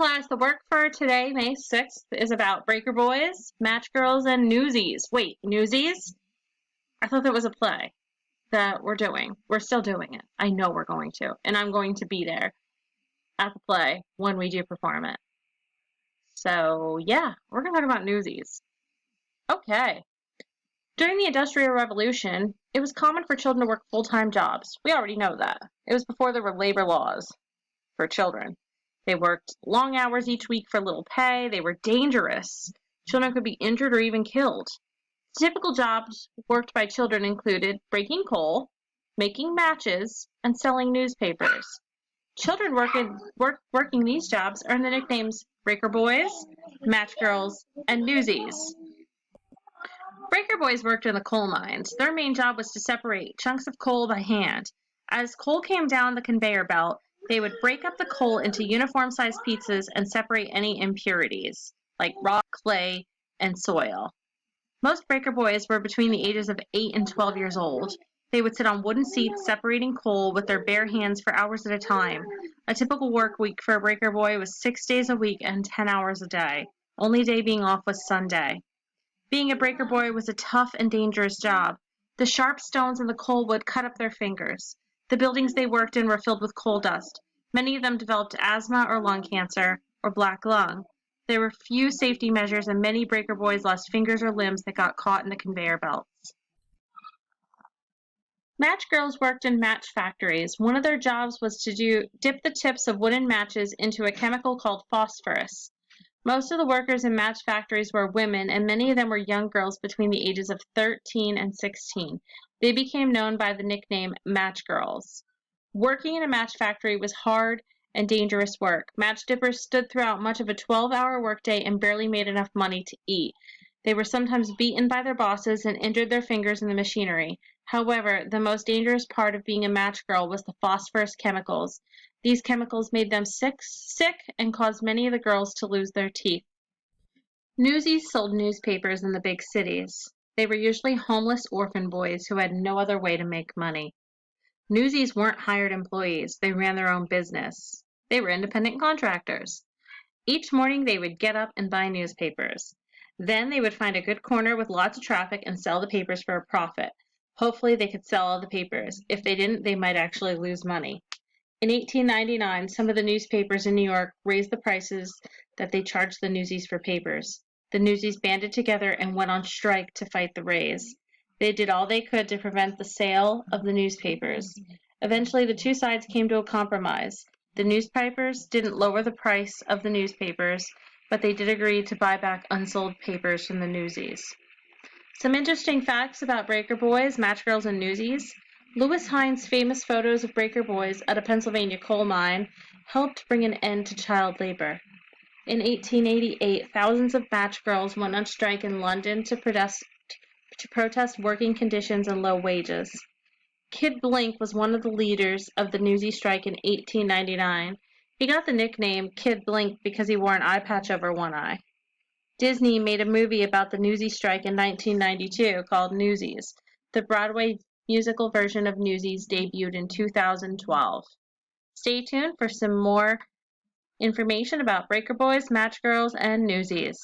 class, the work for today, May 6th, is about Breaker Boys, Match Girls, and Newsies. Wait, Newsies? I thought that was a play that we're doing. We're still doing it. I know we're going to. And I'm going to be there at the play when we do perform it. So, yeah, we're going to talk about Newsies. Okay. During the Industrial Revolution, it was common for children to work full-time jobs. We already know that. It was before there were labor laws for children. They worked long hours each week for little pay. They were dangerous. Children could be injured or even killed. Typical jobs worked by children included breaking coal, making matches, and selling newspapers. Children working these jobs earned the nicknames Breaker Boys, Match Girls, and Newsies. Breaker Boys worked in the coal mines. Their main job was to separate chunks of coal by hand. As coal came down the conveyor belt, they would break up the coal into uniform-sized pieces and separate any impurities, like rock, clay, and soil. Most Breaker Boys were between the ages of 8 and 12 years old. They would sit on wooden seats separating coal with their bare hands for hours at a time. A typical work week for a Breaker Boy was 6 days a week and 10 hours a day. Only day being off was Sunday. Being a Breaker Boy was a tough and dangerous job. The sharp stones in the coal would cut up their fingers. The buildings they worked in were filled with coal dust. Many of them developed asthma or lung cancer or black lung. There were few safety measures and many Breaker Boys lost fingers or limbs that got caught in the conveyor belts. Match girls worked in match factories. One of their jobs was to dip the tips of wooden matches into a chemical called phosphorus. Most of the workers in match factories were women, and many of them were young girls between the ages of 13 and 16. They became known by the nickname Match Girls. Working in a match factory was hard and dangerous work. Match dippers stood throughout much of a 12-hour workday and barely made enough money to eat. They were sometimes beaten by their bosses and injured their fingers in the machinery. However, the most dangerous part of being a match girl was the phosphorus chemicals. These chemicals made them sick and caused many of the girls to lose their teeth. Newsies sold newspapers in the big cities. They were usually homeless orphan boys who had no other way to make money. Newsies weren't hired employees. They ran their own business. They were independent contractors. Each morning they would get up and buy newspapers. Then they would find a good corner with lots of traffic and sell the papers for a profit. Hopefully they could sell all the papers. If they didn't, they might actually lose money. In 1899, some of the newspapers in New York raised the prices that they charged the Newsies for papers. The Newsies banded together and went on strike to fight the raise. They did all they could to prevent the sale of the newspapers. Eventually, the two sides came to a compromise. The newspapers didn't lower the price of the newspapers, but they did agree to buy back unsold papers from the Newsies. Some interesting facts about Breaker Boys, Match Girls, and Newsies. Lewis Hines' famous photos of Breaker Boys at a Pennsylvania coal mine helped bring an end to child labor. In 1888, thousands of match girls went on strike in London to protest working conditions and low wages. Kid Blink was one of the leaders of the Newsies strike in 1899. He got the nickname Kid Blink because he wore an eye patch over one eye. Disney made a movie about the Newsies strike in 1992 called Newsies. The Broadway musical version of Newsies debuted in 2012. Stay tuned for some more information about Breaker Boys, Match Girls, and Newsies.